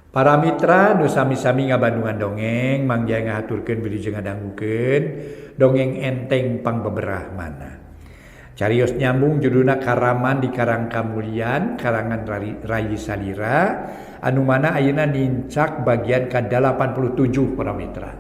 Para mitra nu sami-sami ngabandungan dongeng mangja ngahaturkeun wilujeng ngadangukeun dongeng enteng pangbeberah mana. Carios nyambung judulna Karaman di Karang Kamulian karangan Rayi Salira anu mana ayeuna nincak bagian ke-87 para mitra.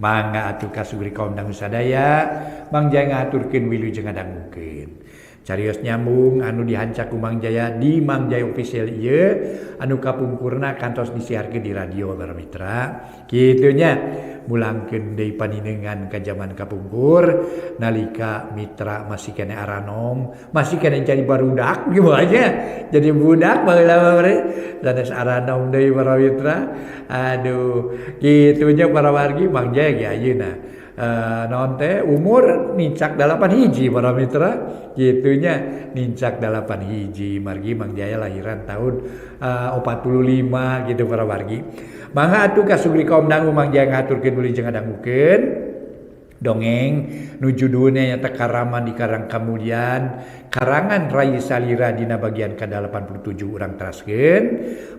Mangga atuh kasugri kaum dangu sadaya mangja ngahaturkeun wilujeng ngadangukeun. Carios nyambung anu dihancak ku Mang Jaya di Mang Jaya official ieu anu kapungkurna kantos disiarkeun di radio para mitra. Kitu nya mulangkeun deui paninengan ka zaman kapungkur nalika mitra masih kene aranom, masih kene jadi barudak gimana aja. Jadi budak baheula mah sanes aranom deui para mitra. Aduh, kitu nya para wargi Mang Jaya ge ayeuna nonte umur nincak 8 hiji para mitra gitunya nincak 8 hiji margi Mang Jaya lahiran tahun 45 gitu para wargi. Mangga atuh kasugri kaum dangu Mang Jaya ngaturkeun wilujeng ngadangukeun dongeng nu judulna nyaeta Karaman di Karang Kamulian karangan Rayi Salira dina bagian ke-87 urang teraskeun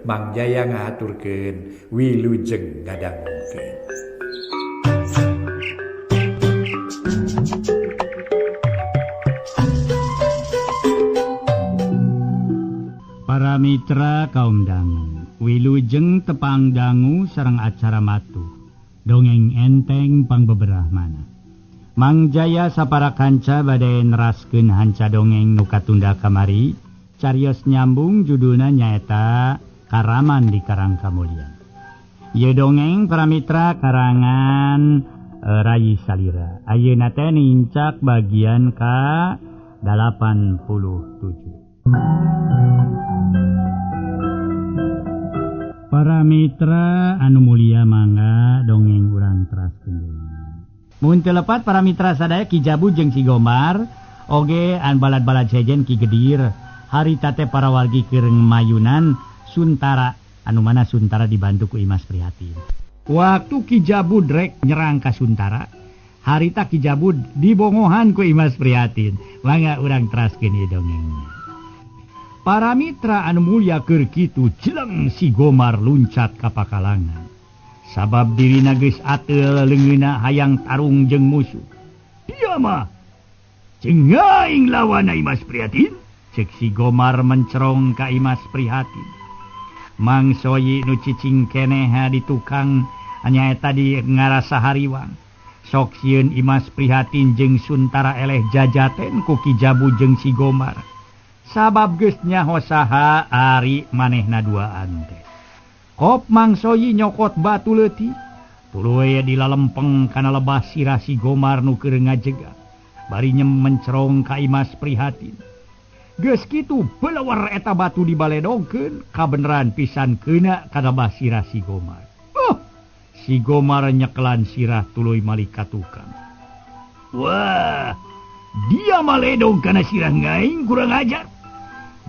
Mang Jaya ngaturkeun wilujeng ngadangukeun. Para mitra kaum dangu, wilujeng tepang dangu sareng acara matu, dongeng enteng pangbeberah mana. Mang Jaya sapara kanca bade neraskeun hanca dongeng nu katunda kamari, carios nyambung judulna nyaeta Karaman di Karang Kamulian. Ieu dongeng para mitra karangan Rayi Salira. Ayeuna teh nincak bagian ka 87. Para mitra anu mulia mangga dongeng urang teraskeun deui. Mun teu lepat para mitra sadaya Ki Jabu jeung Si Gomar oge an balad-balad sejen Ki Gedir harita teh para wargi keur mayunan Suntara anu mana Suntara dibantu ku Imas Prihatin. Waktu Ki Jabu rek nyerang ka Suntara harita Ki Jabu dibongohan ku Imas Prihatin. Mangga urang teraskeun ieu dongengna. Para mitra anu mulia keur kitu jeleng Si Gomar luncat ka pakalangan. Sabab dirina geus ateul leungeunna hayang tarung jeung musuh. Dia mah jeung aing lawan Imas Prihatin, ceuk Si Gomar mencerong ka Imas Prihatin. Mang Soyi nu cicing keneh di tukang nyaeta di ngarasa hariwang. Sok sieun Imas Prihatin jeung Suntara eleh jajaten ku Ki Jabu jeung Si Gomar. Sabab geus nyaho saha ari manehna duaan teh. Kop Mang Soyi nyokot batu leutik, tuluy dilalempeng kana lebah sirah Si Gomar nu keur ngajega. Bari mencerong ka Imas Prihatin. Geus kitu belewar eta batu dibaledogkeun kabeneran pisan keuna ka lebah sirah Si Gomar. Si Gomar nyekelan sirah tuluy malih ka tukang. Wah, dia maledog kana sirah ngaing kurang ajar.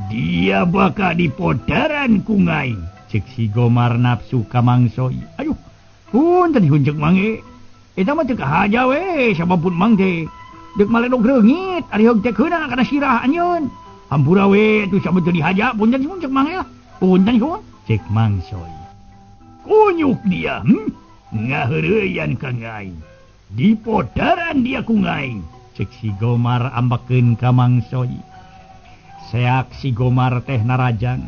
Dia bakal dipodaran ku ngaing, cek Si Gomar nafsu ka Mang Soyi. Aduh, punten hunjek mange. Eta mah teu kahaja we, sababun Mang teh deuk maledog reungit ari heug teh keuna kana sirah anjeun. Hampura we tu sabab teu dihaja, punten hunjek mange lah. Punten hun, cek Mang Soyi. Kunyuk dia, ngaheureuyan ka ngaing. Dipodaran dia ku ngaing, cek Si Gomar ambakeun ka Mang Soyi. Seak Si Gomar teh narajang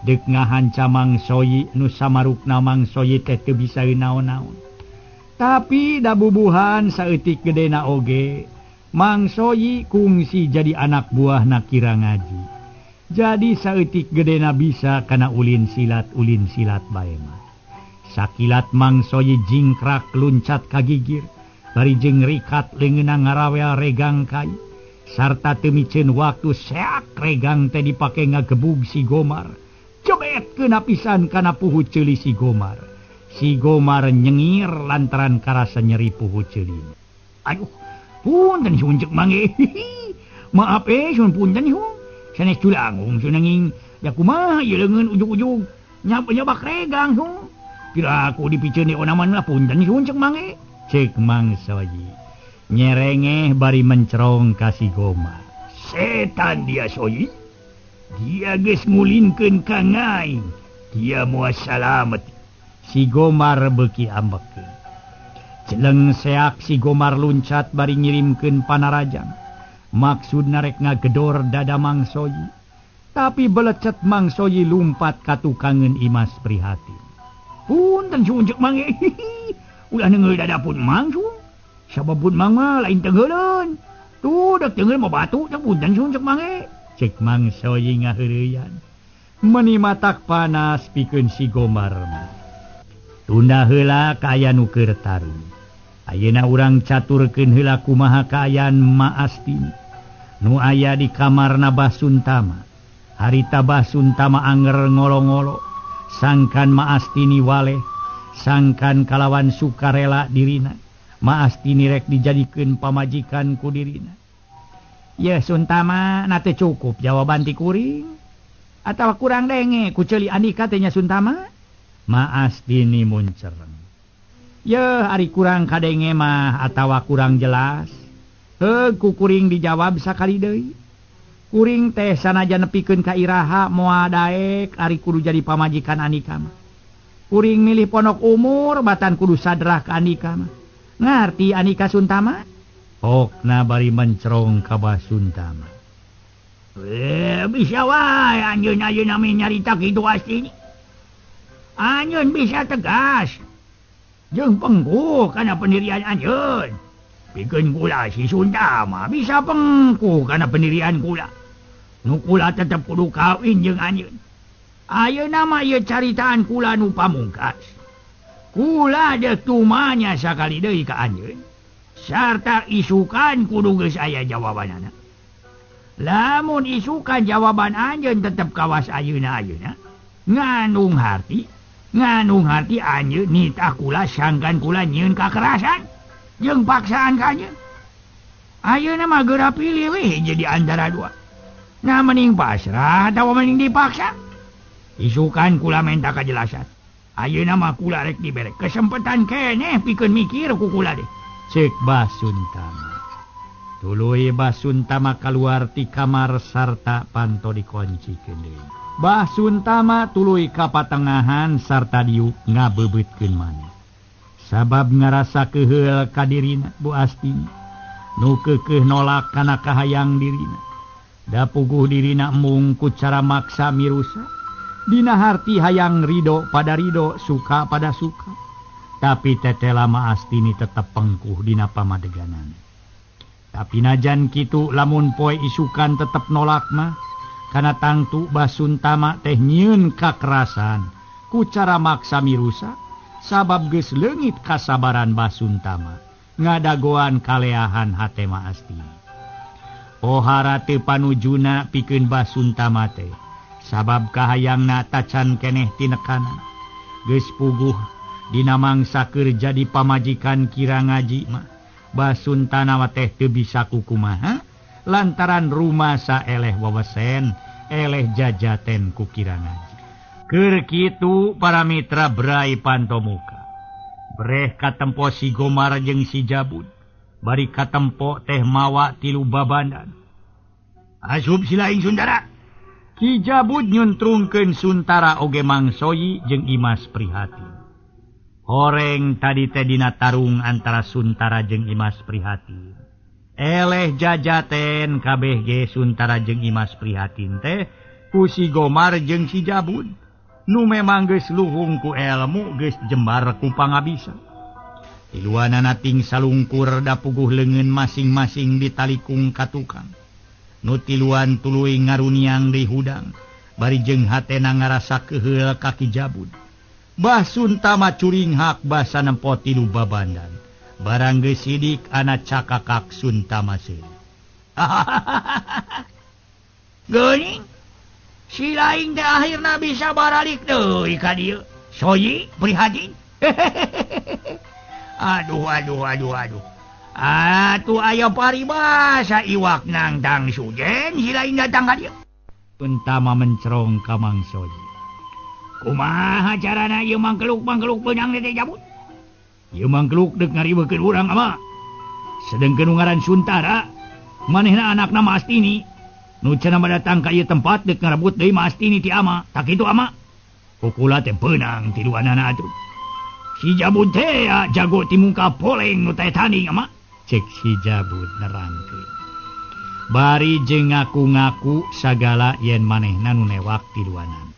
deuk ngahanca Mang Soyi nu samarukna Mang Soyi teh teu bisa naon-naon. Tapi da bubuhan saeutik gedena oge Mang Soyi kungsi jadi anak buahna Kira Ngaji. Jadi saeutik gedena bisa kana ulin silat bae mah. Sakilat Mang Soyi jingkrak luncat ka gigir bari jeung rikat leungeunna ngarawel regang kai. Sarta temiceun waktu seak regang teh dipake ngagebug Si Gomar. Jebetkeun pisan kana puhu ceuli Si Gomar. Si Gomar nyengir lantaran karasa nyeri puhu ceuli. Aduh, punten hunjek mange. Maaf sun punten hun. Sanes culangung sun nanging da kumaha ieu leungeun ujug-ujug nyabak regang sun. Kira aku dipiceun di onaman lah punten hunjek mange. Cek Mang Soyi. Nyerengeh bari mencerong ka Si Gomar. Setan dia Soyi. Dia geus ngulinkeun ka ngaing. Dia moal salamet. si Gomar beki ambekkeun. Celeng seak si Gomar luncat bari ngirimkeun panarajang. Maksudna rek ngagedor dada Mang Soyi. Tapi belecet Mang Soyi lumpat ka tukangeun Imas Prihatin. Punten sunjek mange. Ulah neungeul dada pun Mang sun. Sababun Mang mah lain tenggeuleun. Tuh dek tengeul mah batu teh punten sunjek mange. Cek Mang Soyi ngaheureuyan. Meuni matak panas pikeun si Gomar. Tunda heula ka aya nu keur tarung. Ayeuna urang caturkeun heula kumaha kaayaan Ma Astini. Nu aya di kamarna Basuntama. Harita Basuntama anger ngolo-ngolo. Sangkan Ma Astini waleh. Sangkan kalawan sukarela dirina. Ma Astini rek dijadikeun pamajikan ku dirina. Ye Suntama na teu cukup jawaban ti kuring. Atawa kurang denge ku ceuli Andika teh nya Suntama? Ma Astini muncereng. Ye ari kurang kadenge mah atawa kurang jelas. Ku kuring dijawab sakali deui. Kuring teh sanajan nepikeun ka iraha moal daek ari kudu jadi pamajikan Andika mah. Kuring milih pondok umur batan kudu sadrah ka Andika mah. Ngarti Andika Suntama? Pokna bari mencrong ka Basuntama. Bisa wae anjeun ayeuna mah nyarita kitu Astini. Anjeun bisa tegas. Jeung pengku kana pendirian anjeun. Pikeun kula si Suntama bisa pengku kana pendirian kula. Nu kula tetep kudu kawin jeung anjeun. Ayeuna mah ieu caritaan kula nu pamungkas. Kula deuk tumanya sakali deui ka anjeun. Sarta isukan kudu geus aya jawabanana. Lamun isukan jawaban anjeun tetep kawas ayeuna-ayeuna. Ngandung harti anjeun nitah kula sangkan kula nyieun kakerasan. Jeung paksaan ka anjeun. Ayeuna mah geura pilih we jadi antara dua. Nah mending pasrah atawa mending dipaksa. Isukan kula minta kajelasan. Ayeuna mah kula rek dibere kesempatan keneh pikeun mikir ku kula deh. Cek Basuntama. Tuluy Basuntama kaluar ti kamar sarta panto dikoncikeun deui. Basuntama tuluy ka patengahan sarta diuk ngabebeutkeun maneh. Sabab ngarasa keheul ka dirina Bu Astini. Nu keukeuh nolak kana kahayang dirina. Da puguh dirina mung ku cara maksa mirusa. Dina harti hayang ridho pada ridho, suka pada suka. Tapi tetela Ma Astini tetep pengkuh dina pamadeganan. Tapi najan kitu lamun poe isukan tetep nolak mah. Kana tangtu Basuntama teh nyieun kakerasan ku cara maksa mirusa. Sabab geus leungit kasabaran Basuntama. Ngadagoan kaleahan hate Ma Astini. Pohara teu panujuna pikeun Basuntama teh. Sabab kahayangna tacan keneh tinekanan. Geus puguh dina mangsa keur jadi pamajikan kira ngaji mah. Basuntama teh teu bisa kukumaha lantaran rumasa eleh wawesen, eleh jajaten ku kira ngaji. Keur kitu para mitra Bray Pantomuka. Breh katempo si Gomar jeung si Jabud. Bari katempo teh mawa tilu babandan. Asup silaing Sundara. Ki Jabud nyuntrungkeun Suntara oge Mang Soyi jeung Imas Prihatin. Horeng tadi teh dina tarung antara Suntara jeung Imas Prihatin. Eleh jajaten kabeh ge Suntara jeung Imas Prihatin teh ku si Gomar jeung si Jabud. Nu memang geus luhung ku elmu geus jembar ku pangabisa. Tiluanana ting salungkur da puguh leungeun masing-masing ditalikung ka tukang. Nu tiluan tuluy ngaruniang di hudang. Bari jeung hatena ngarasa keheul ka Ki Jabud. Basuntama curing hak basa nempo tilu babandan. Barang geus sidik ana cakakak Suntama seuleuh. Geuning. Si laing teh akhirna bisa baralik deui ka dieu. Soyi Prihatin. Aduh. Atuh aya paribasa iwak nang tang sujen si lain datang ka dieu. Suntama mencrong ka Mang Soyi. Kumaha carana ieu mangkeluk beunang teh Jabud? Ieu mangkeluk deuk ngaribeukeun urang ama. Sedengkeun ngaran Suntara, manehna anakna Ma Astini. Nu cenah datang ka ieu tempat deuk ngarebut deui Ma Astini ti ama. Tak kitu ama. Kukula teh beunang ti duanana atuh. Si Jabud teh jago ti muka poleng nu teh tanding ama. Cek si Jabud nerangkeun. Bari jeung ngaku-ngaku sagala yen manehna nu newak tiluanan.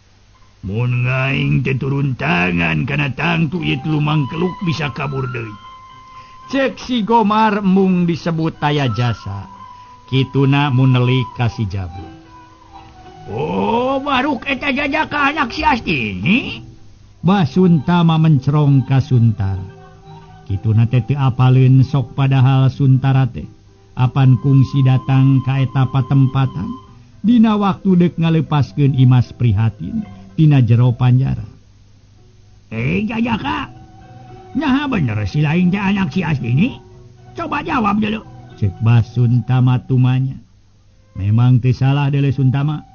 Mun ngaing teh turun tangan kana tangtu ieu teu mangkeluk bisa kabur deui. Cek si Gomar mung disebut taya jasa. Kituna mun neulik ka si Jabud. Oh, baru eta jajaka anak si Astini. Basuntama mencerong ka Suntara. Kituna teh teu apaleun sok padahal Suntara teh apan kungsi datang ka eta patempatan dina waktu deuk ngaleupaskeun Imas Prihatin tina jero panjara. Jajaka, nyaha bener si lain teh anak si Astini? Coba jawab dulu. Cek Basuntama tumanya. Memang teu salah deuleu Suntama.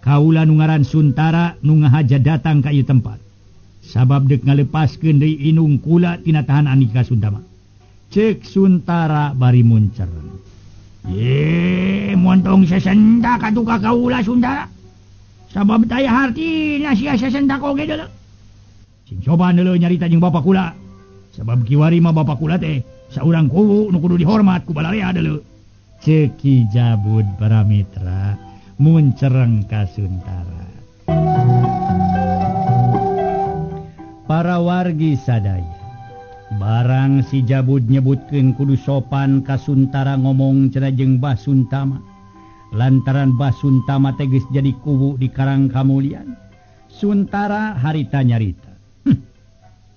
Kaula nu ngaran Suntara nu ngahaja datang ka ieu tempat. Sabab deuk ngalepaskeun deui inung kula tina tahan Andika Suntama. Cek Suntara bari muncereng. Ye, montong sesenda katuka kaula Suntara. Sabab taya hartina sia sesenda oge deuleu. Sing coba deuleu nyarita jeung bapa kula. Sabab kiwari mah bapa kula teh saurang kuwu nu kudu dihormat ku balarea deuleu. Cek Ki Jabud Paramitra muncereng ka Suntara. Para wargi sadaya, barang si Jabud nyebutkeun kudu sopan ka Suntara ngomong cenah jeung Basuntama. Lantaran Basuntama teh geus jadi kuwu di Karang Kamulian. Suntara harita nyarita.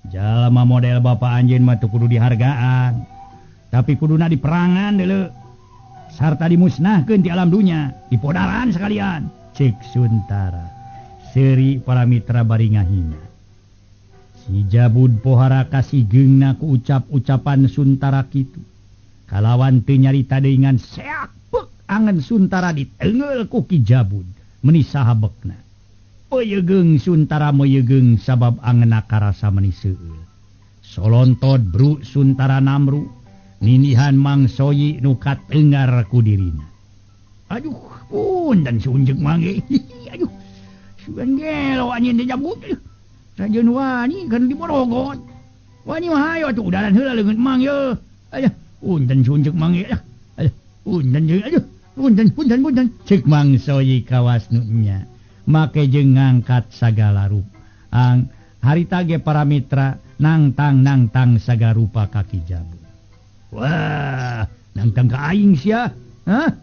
Jalma model bapa anjeun mah teu kudu dihargaan, tapi kuduna diperangan deuleu. Sarta dimusnahkeun ti alam dunya, dipodaran sekalian. Cek Suntara. Seuri para mitra bari ngahina. Si Jabud pohara kasigeungna ku ucap-ucapan Suntara kitu. Kalawan teu nyarita deui ngan seak peuk angen Suntara diteungeul ku Ki Jabud meuni sahabekna. Peuyegeung Suntara meuyegeung sabab angeunna karasa meuni seueul. Solontod bru Suntara namru ninihan mangsoyi nu kateungar ku dirina. Aduh, punten sunjek mangge. Aduh, sugan gelo anjeun teh Jabud. Rajeun wani kan diborogot. Wani mah hayo atuh udaran heula leungeun mang ye. Aduh, punten sunjek mangge. Aduh, punten jeung aduh, punten. Cek mangsoyi kawas nu nya. Make jeung ngangkat sagala rupa. Harita ge para mitra nangtang sagarupa ka Ki Jabud. Wah, nangtang ka aing sia. Hah?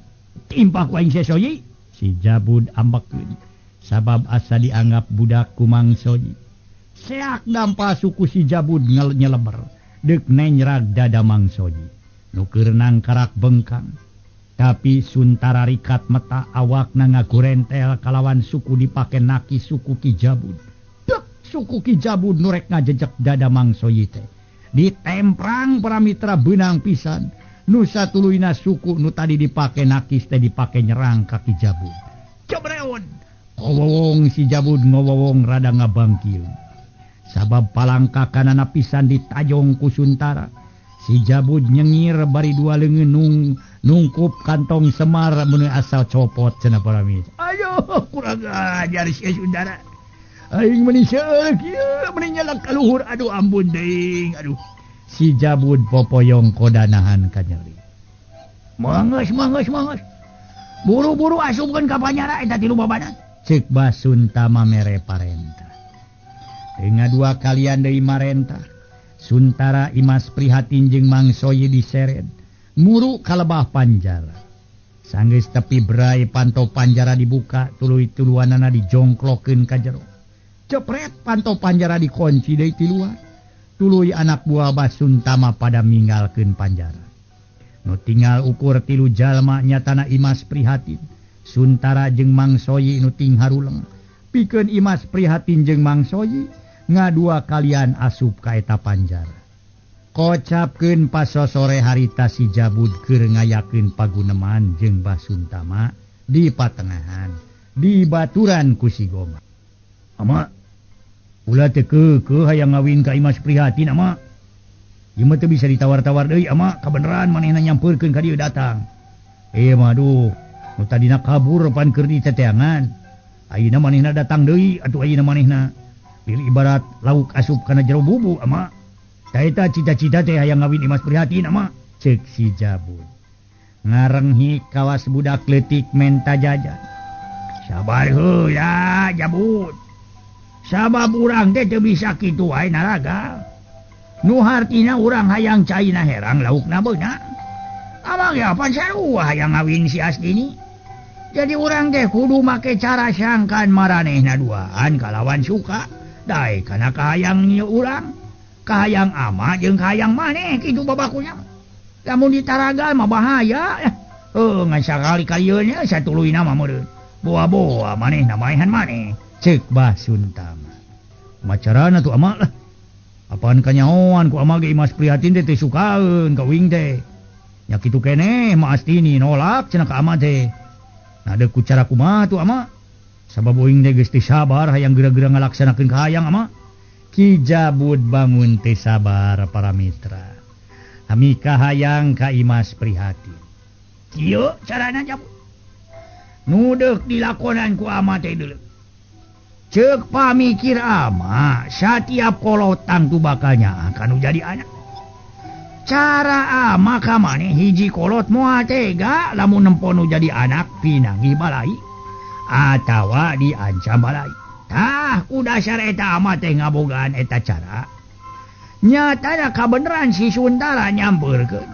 Timpa ku aing soyi. Si Jabud ambekeun. Sabab asa dianggap budak ku mangsoyi. Seak dampa suku si Jabud nyeleber. Deuk nenyrag dada mangsoyi. Nu keur nangkarak bengkang. Tapi Suntara rikat mata awakna ngagurentel kalawan suku dipake naki suku Ki Jabud. Dek suku Ki Jabud nurek ngajejek dada mangsoyi teh. Ditemprang para mitra beunang pisan. Nu satuluyna suku nu tadi dipake nakis teh dipake nyerang ka Ki Jabud. Cebreun. Kowowong si Jabud ngowowong rada ngabangkil. Sabab palangka kanana pisan ditajong ku Suntara. Si Jabud nyengir bari dua leungeun nungkup kantong semar mun asal copot cenah para mitra. Ayo kurang ajar si Suntara. Aing meuni seueuk ieu meuni nyalak ka luhur. Aduh ampun deing. Aduh. Si Jabud popoyong kodanahan ka nyeri. Mangos. Buru-buru asupkeun ka panjara eta tilu babanan. Cek Basuntama mere parentah. Dengan dua kalian deui marentah. Suntara Imas Prihatin jeung mangsoyi diseret. Muru kalebah panjara. Sanggeus tepi berai panto panjara dibuka. Tuluy-tuluanana dijongklokeun ka jero. Cepret panto panjara dikunci deui ti luar. Tuluy anak buah Basuntama pada minggalkeun panjara. Nu tinggal ukur 3 jalma nyatana Imas Prihatin. Suntara jeung mangsoyi nu ting haruleng. Pikeun Imas Prihatin jeung mangsoyi ngadua kalian asup ka eta panjara. Kocapkeun pasosore harita si Jabud keur ngayakeun paguneman jeung Basuntama di patengahan di baturan ku si Gomar. Ama, ulah teu keukeuh hayang ngawin ka Imas Prihatin ama. Ieu mah teu bisa ditawar-tawar deui ama, kabeneran manehna nyampeurkeun ka dieu datang. Mah aduh, nu tadina kabur pan keur diteteangan. Ayeuna manehna datang deui atuh ayeuna manehna. Ibarat lauk asup kana jero bubu ama. Taeta cita-cita teh hayang ngawin Imas Prihatin ama, cek si Jabud. Ngarenghi kawas budak letik menta jajan. Sabar heula Jabud. Sabab urang teh teu bisa kitu wae naraga. Nu hartina urang hayang caina herang laukna beuna. Ama ge apa sarua hayang ngawin si Astini. Jadi urang teh kudu make cara sangkan maranehna duaan kalawan suka. Dae kana kahayang ieu urang, kahayang ama jeung kahayang maneh kitu babakunya. Lamun ditaragal mah bahaya. Ngan sakali kalieun satuluyna mah meureun. Boa-boa manehna maehan maneh. Cek Basuntama. Macarana tu ama lah. Apaan kanyahoan ku ama ge Imas Prihatin teh sukaeun ka wing teh. Nya kitu keneh mah Astini nolak cenah ka ama teh. Nah deuk ku cara kumaha tu ama. Sabab wing teh geus teu sabar hayang geura-geura ngalaksanakeun kahayang ama. Ki Jabud bangun teh sabar para mitra. Ami kahayang ka Imas Prihatin. Kieu carana Jabud. Nu deuk dilakonan ku ama teh deuleu. Cek pamikir ama, setiap kolotang tu bakalnya akan jadi anak. Cara ama kamane hiji kolot moal tega lamun nemponu jadi anak pinanggi balai atawa diancam balai. Tah ku dasar eta ama teh ngabogaan eta cara. Nyatana kabeneran si Suntara nyampeurkeun.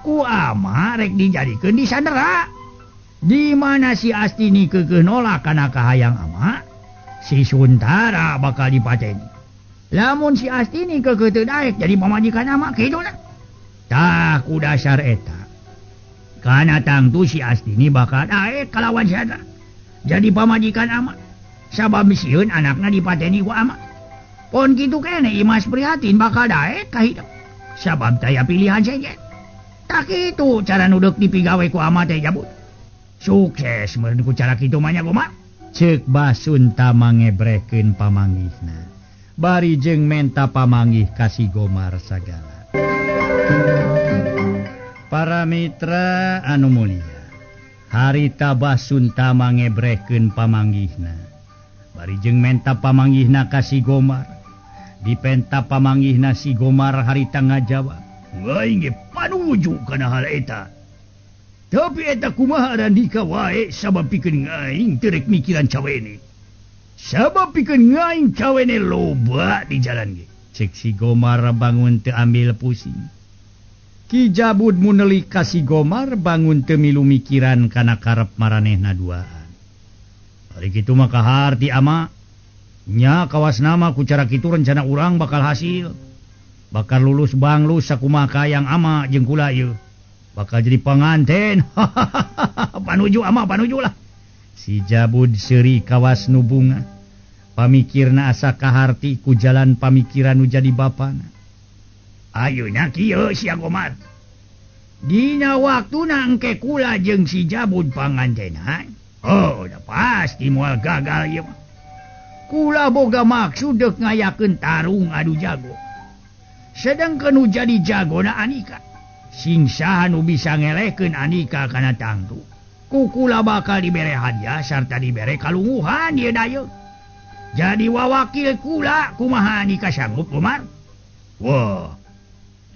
Ku ama rek dijadikeun disandera. Di mana si Astini keukeuh nolak kana kahayang ama, si Suntara bakal dipateni. Lamun si Astini keukeuh teu daek jadi pamajikan ama kituna. Tah ku dasar eta. Kana tangtu si Astini bakal daek kalawan Sandra. Jadi pamajikan ama. Sabab sieun anakna dipateni ku ama. Pon kitu kene Imas Prihatin bakal daek ka hidup. Sabab taya pilihan sejen. Tak kitu cara nu deuk dipigawe ku ama teh Jabud. Sukses meureun ku cara kitu mah nya Gomar. Cek Basuntama ngebrekeun pamanggihna. Bari jeung menta pamanggih kasih Gomar sagala. Para mitra anu mulia, harita Basuntama ngebrekeun pamanggihna. Bari jeung menta pamanggihna kasih Gomar. Dipenta pamanggihna si Gomar harita ngajawab. Aing ge panuju kana hal eta. Tapi eta kumaha Randika wae sabab pikeun aing teu rek mikiran cawene. Sabab pikeun aing cawene loba di jalan ge. Cek si Gomar bangun teu ambil pusing. Ki Jabud muneli ka si Gomar bangun teu milu mikiran kana karep maranehna duaan. Ari kitu mah kaharti ama. Nya kawas nama ku cara kitu rencana urang bakal hasil. Bakal lulus banglus sakumaha kayang ama jeung kula ieu. Bakal jadi penganten. Panuju ama panuju lah. Si Jabud seuri kawas nu bunga. Pamikirna asa kaharti ku jalan pamikiran nu jadi bapana. Ayeuna kieu sia Gomar. Dina waktuna engke kula jeung si Jabud pangantenan. Oh, udah pasti moal gagal ieu mah. Kula boga maksud deuk ngayakeun tarung adu jago. Sedangkeun nu jadi jagona Anika. Sing saha nu bisa ngelehkeun Anika kana tangtu. Kukula bakal dibere hadiah sarta dibere kalungguhan ieu dayeuk. Jadi wawakil kula kumaha Anika sanggup Gomar? Wah.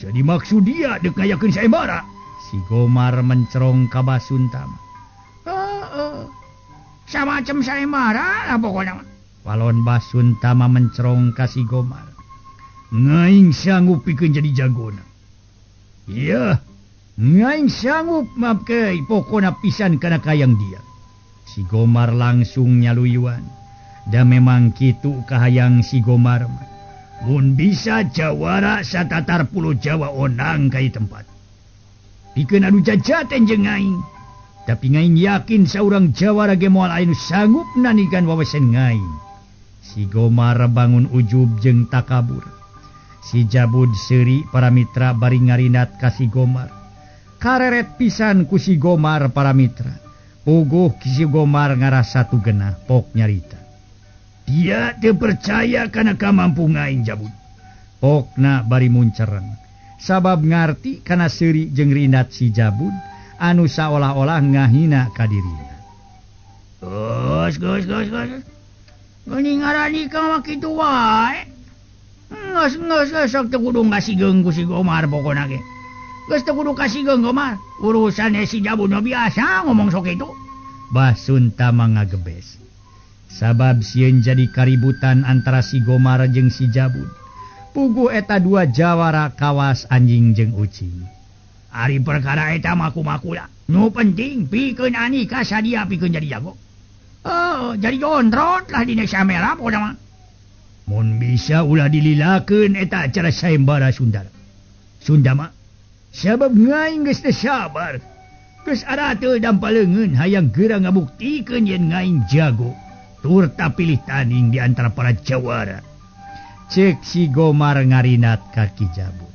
Jadi maksud dia deuk ngayakeun saembara. Si Gomar mencerong ka Basuntama. Samacem saembara lah pokona mah. Walon Basuntama mencerong ka si Gomar. Ngaing sanggup pikeun jadi jagona. Iya, ngaing sanggup mapkei pokona pisan kana kayang dia. Si Gomar langsung nyaluyuan. Da memang kitu kahayang si Gomar mah. Mun bisa jawara satatar pulau Jawa onang kai tempat. Pikeun anu jajaten jeung ngaing. Tapi ngaing yakin saurang jawara ge moal anu sanggup nanigan wawesen ngaing. Si Gomar bangun ujub jeung takabur. Si Jabud seuri para mitra bari ngarinat ka si Gomar. Kareret pisan ku si Gomar para mitra. Puguh si Gomar ngarasa tu genah pok nyarita. Dia teu percaya kana kamampu ngaing Jabud. Pokna bari muncereng. Sabab ngarti kana seuri jeung rinat si Jabud anu saolah-olah ngahina ka dirina. Gus. Geuning ngarani ka mah kitu wae. Nges sok teu kudu ngasigeung ku si Gomar pokona ge. Geus teu kudu kasigeung Gomar. Urusan si Jabud mah biasa ngomong sok itu. Bah Suntama ngagebes. Sabab sieun jadi kaributan antara si Gomar jeung si Jabud. Puguh eta dua jawara kawas anjing jeung ucing. Ari perkara eta maku-makula. Nu penting pikeun ani ka sadia pikeun jadi jago. Jadi gondrot lah dina samera pokona mah. Mun bisa ulah dililakeun eta acara sayembara Sundara. Sunda mah sabab ngaing geus teu sabar. Geus ara teu dampaleungeun hayang geura ngabuktikeun yen ngaing jago. Tur tapilih tanding di antara para jawara. Cek si Gomar ngarinat ka Ki Jabud.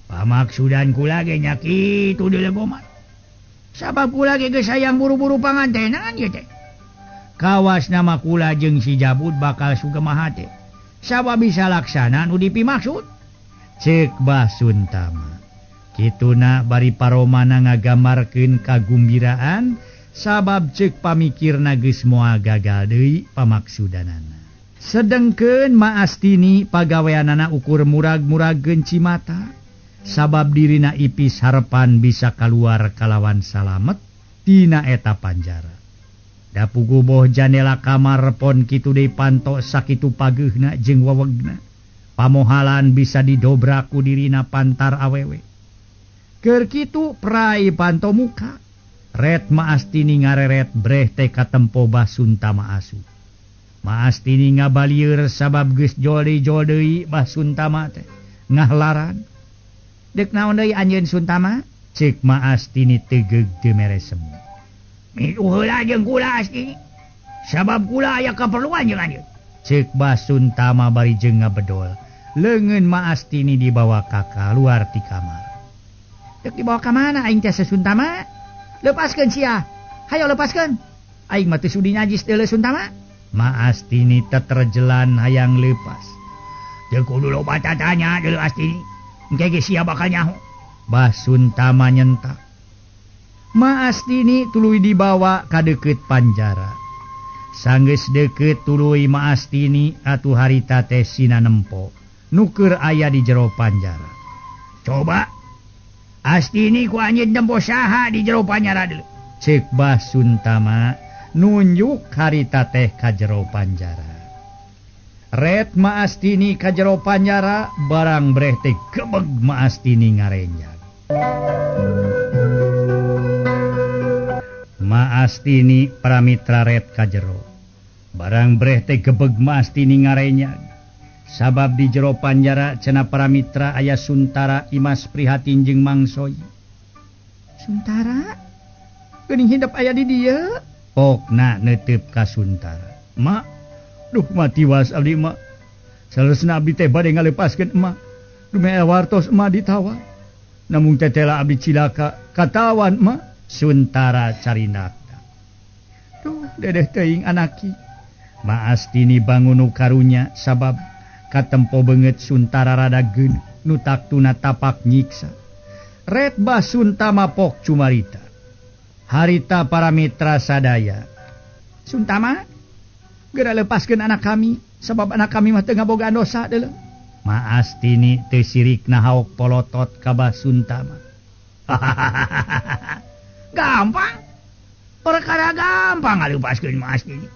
Pamaksudan kula ge nya kitu deuleu Gomar. Sabab kula ge geus hayang buru-buru pangantenan ieu teh. Kawas nama kula jeung si Jabud bakal sugemaha teh. Sabab bisa laksana nu dipimaksud. Ceuk Bah Suntama. Kituna bari paromana ngagambarkeun kagumbiraan sabab ceuk pamikirna geus moal gagal deui pamaksudanana. Sedengkeun Ma Astini pagaweanana ukur murag-muragkeun cimata sabab dirina ipis harepan bisa kaluar kalawan salamet tina eta panjara. Da puguh boh jandela kamar pon kitu deui panto sakitu pageuna jeung wewegna. Pamohalan bisa didobrak ku dirina pantar awewe. Keur kitu prai panto muka. Ret Ma Astini ngareret breh teh katempo Bah Suntama asup. Ma Astini ngabalieur sabab geus jol deui Bah Suntama teh. Ngahlaran. Deuk naon deui anjeun Suntama? Ceuk Ma Astini tegeug teu mere semu. Milu heula jeung kula Astini. Sabab kula aya kaperluan jeung anjeun. Ceuk Bah Suntama bari jeung ngabedol. Leungeun Ma Astini dibawa ka kaluar ti kamar. Deuk dibawa ka mana aing teh Suntama? Lepaskeun sia. Hayo lepaskeun. Aing mah teu sudi najis deuleu Suntama. Ma Astini teterjelan hayang leupas. Teu kudu loba tatanya deuleu Astini. Engke ge sia bakal nyaho. Bah Suntama nyentak. Ma Astini tuluy dibawa ka deukeut panjara. Sanggeus deukeut tuluy Ma Astini atuh harita teh sina nempo nu keur aya di jero panjara. Coba Astini ku anjeun nempo saha di jero panjara deuleu. Ceuk Bah Suntama nunjuk harita teh ka jero panjara. Ret Ma Astini ka jero panjara barang breh teh gebeg Ma Astini ngarenjag. Ma Astini pramitra ret ka jero. Barang breh teh gebeg Ma Astini ngarenyag. Sabab di jero panjara cenah pramitra aya Suntara Imas Prihatin jeung Mangsoy. Suntara? Geuning hidep aya di dieu? Pokna neuteup ka Suntara. Ma, duh mati was abdi ma. Salesna abdi teh bade ngalepaskeun emak. Dume wartos emak ditawa. Namun tetela abdi cilaka katawan ma. Suntara carinakna. Duh, dedeh teuing anaki. Ma Astini bangun karunya sabab katempo beungeut Suntara rada geun nu taktuna tapak nyiksa. Ret Bah Suntama pok cumarita. Harita para mitra sadaya. Suntama, geura lepaskeun anak kami sabab anak kami mah teu ngabogaan dosa deuleu. Ma Astini teu sirik nahaok polotot ka Bah Suntama. Gampang. Perkara gampang ngalepaskeun Ma Astini.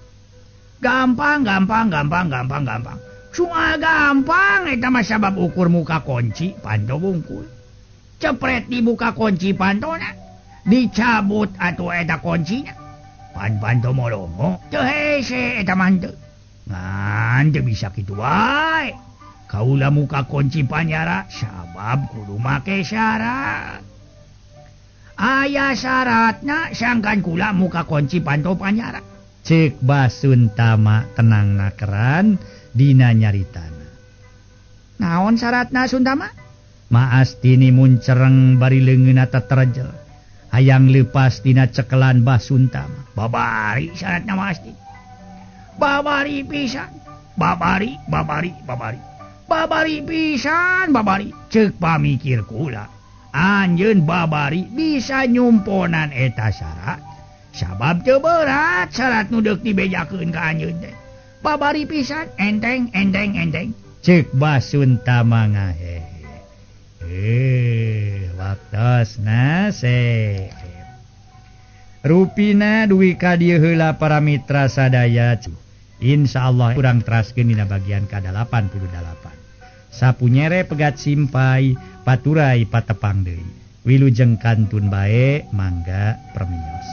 Gampang. Soal gampang eta mah sabab ukur muka kunci panto bungkul. Cepret dibuka kunci pantona, dicabut atuh eta kuncinya. Panto molongo, teu hese eta mah teu. Ngan teu bisa kitu wae. Kaula muka kunci panjara sabab kudu make syarat. Aya syaratna sangkan kula muka kunci panto panjara. Ceuk Bah Suntama tenang nakeran dina nyaritana. Naon syaratna Suntama? Ma Astini muncereng bari leungeunna teterjel. Hayang leupas tina cekelan Bah Suntama. Babari syaratna Ma Astini. Babari pisan. Babari pisan. Ceuk pamikir kula. Anjeun babari bisa nyumponan eta syarat. Sabab teu berat syarat nu deuk dibejakeun ka anjeun teh. Babari pisan enteng. cek basun tamangahe waktos nase Rupina duwi ka dieu heula para mitra sadaya. Insyaallah urang teraskeun dina bagian ka-88. Sapunyere pegat simpai paturai patepang deui. Wilujeng kantun bae mangga permios.